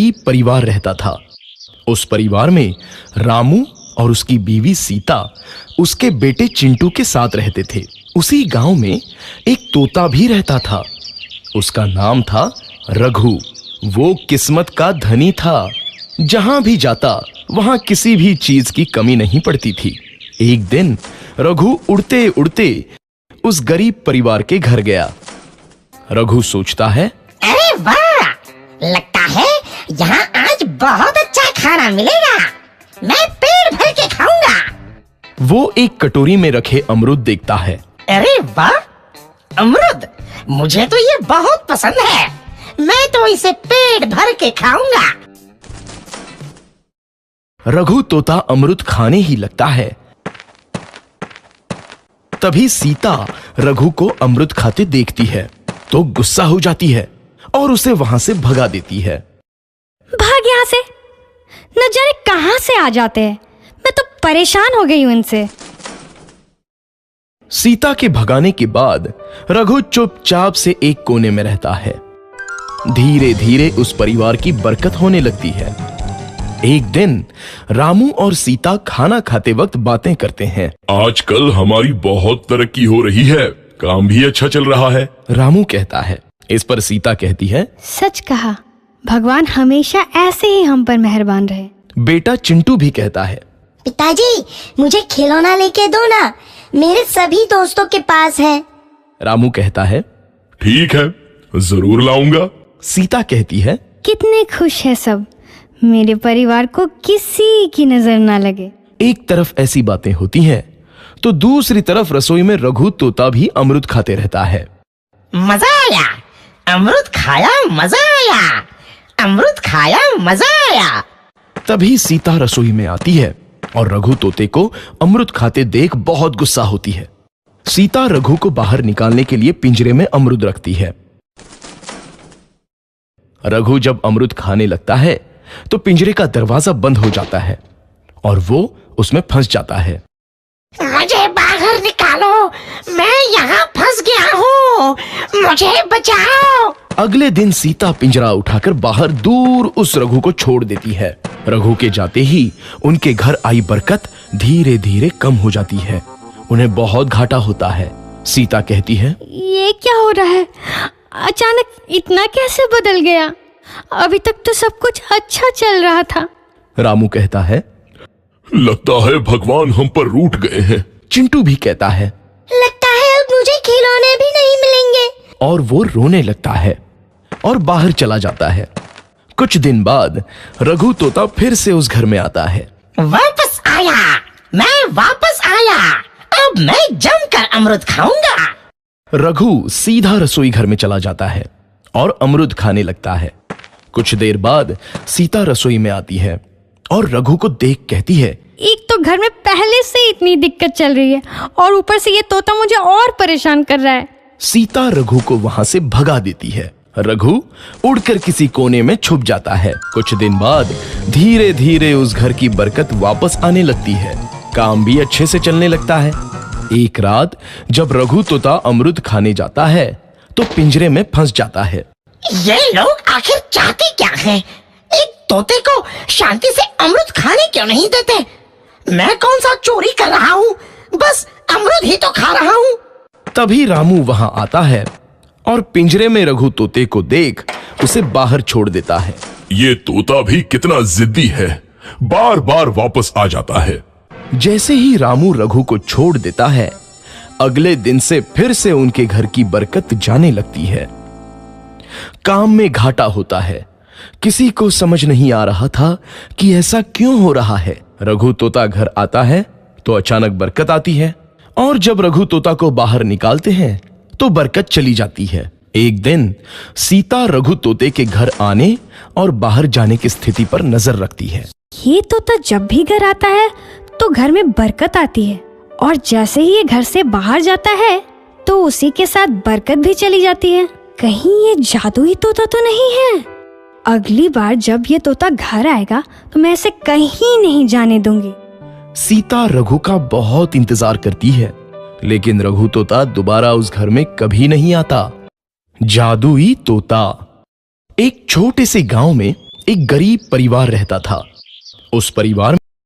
गरीब परिवार रहता था। उस परिवार में रामू और उसकी बीवी सीता उसके बेटे चिंटू के साथ रहते थे। उसी गांव में एक तोता भी रहता था। उसका नाम था रघु। वो किस्मत का धनी था। जहां भी जाता वहां किसी भी चीज की कमी नहीं पड़ती थी। एक दिन रघु उड़ते उड़ते उस गरीब परिवार के घर गया। रघु सोचता है, अरे वाह, लगता है यहाँ आज बहुत अच्छा खाना मिलेगा। मैं पेट भर के खाऊंगा। वो एक कटोरी में रखे अमरूद देखता है। अरे वाह, अमरूद, मुझे तो ये बहुत पसंद है। मैं तो इसे पेट भर के खाऊंगा। रघु तोता अमरूद खाने ही लगता है। तभी सीता रघु को अमरूद खाते देखती है तो गुस्सा हो जाती है और उसे वहां से भगा देती है। भाग यहाँ से, न जाने कहां से आ जाते हैं। मैं तो परेशान हो गई हूं इनसे। सीता के भगाने के बाद रघु चुपचाप से एक कोने में रहता है। धीरे धीरे उस परिवार की बरकत होने लगती है। एक दिन रामू और सीता खाना खाते वक्त बातें करते हैं। आजकल हमारी बहुत तरक्की हो रही है, काम भी अच्छा चल रहा है। रामू कहता है। इस पर सीता कहती है, सच कहा, भगवान हमेशा ऐसे ही हम पर मेहरबान रहे। बेटा चिंटू भी कहता है, पिताजी, मुझे खिलौना लेके दो ना, मेरे सभी दोस्तों के पास है। रामू कहता है, ठीक है, जरूर लाऊंगा। सीता कहती है, कितने खुश है सब, मेरे परिवार को किसी की नजर ना लगे। एक तरफ ऐसी बातें होती हैं तो दूसरी तरफ रसोई में रघु तोता भी अमरूद खाते रहता है। मजा आया, अमरूद खाया, मजा आया, अमरूद खाया, मजा आया। तभी सीता रसोई में आती है और रघु तोते को अमरूद खाते देख बहुत गुस्सा होती है। सीता रघु को बाहर निकालने के लिए पिंजरे में अमरूद रखती है। रघु जब अमरूद खाने लगता है तो पिंजरे का दरवाजा बंद हो जाता है और वो उसमें फंस जाता है। मुझे बाहर निकालो, मैं यहाँ फंस गया हूँ, मुझे बचाओ। अगले दिन सीता पिंजरा उठाकर बाहर दूर उस रघु को छोड़ देती है। रघु के जाते ही उनके घर आई बरकत धीरे धीरे कम हो जाती है। उन्हें बहुत घाटा होता है। सीता कहती है, ये क्या हो रहा है, अचानक इतना कैसे बदल गया? अभी तक तो सब कुछ अच्छा चल रहा था। रामू कहता है, लगता है भगवान हम पर रूठ गए हैं। चिंटू भी कहता है, लगता है अब मुझे खिलौने भी नहीं मिलेंगे। और वो रोने लगता है और बाहर चला जाता है। कुछ दिन बाद रघु तोता फिर से उस घर में आता है। वापस आया, मैं वापस आया, अब मैं जमकर अमरूद खाऊंगा। रघु सीधा रसोई घर में चला जाता है और अमरूद खाने लगता है। कुछ देर बाद सीता रसोई में आती है और रघु को देख कहती है, एक तो घर में पहले से इतनी दिक्कत चल रही है और ऊपर से ये तोता मुझे और परेशान कर रहा है। सीता रघु को वहां से भगा देती है। रघु उड़कर किसी कोने में छुप जाता है। कुछ दिन बाद धीरे धीरे उस घर की बरकत वापस आने लगती है। काम भी अच्छे से चलने लगता है। एक रात जब रघु तोता अमरूद खाने जाता है तो पिंजरे में फंस जाता है। ये लोग आखिर चाहते क्या हैं? एक तोते को शांति से अमरूद खाने क्यों नहीं देते? मैं कौन सा चोरी कर रहा हूँ? बस अमरूद ही तो खा रहा हूँ। तभी रामू वहां आता है और पिंजरे में रघु तोते को देख उसे बाहर छोड़ देता है। ये तोता भी कितना जिद्दी है, बार बार वापस आ जाता है। जैसे ही रामू रघु को छोड़ देता है, अगले दिन से फिर से उनके घर की बरकत जाने लगती है। काम में घाटा होता है। किसी को समझ नहीं आ रहा था कि ऐसा क्यों हो रहा है। रघु तोता घर आता है तो अचानक बरकत आती है और जब रघु तोता को बाहर निकालते हैं तो बरकत चली जाती है। एक दिन सीता रघु तोते के घर आने और बाहर जाने की स्थिति पर नजर रखती है। ये तोता जब भी घर आता है तो घर में बरकत आती है और जैसे ही ये घर से बाहर जाता है तो उसी के साथ बरकत भी चली जाती है। कहीं ये जादुई तोता तो नहीं है? अगली बार जब ये तोता घर आएगा तो मैं इसे कहीं नहीं जाने दूंगी। सीता रघु का बहुत इंतजार करती है, लेकिन रघु तोता दोबारा उस घर में कभी नहीं आता। जादुई तोता। एक छोटे से गांव में एक गरीब परिवार रहता था। उस परिवार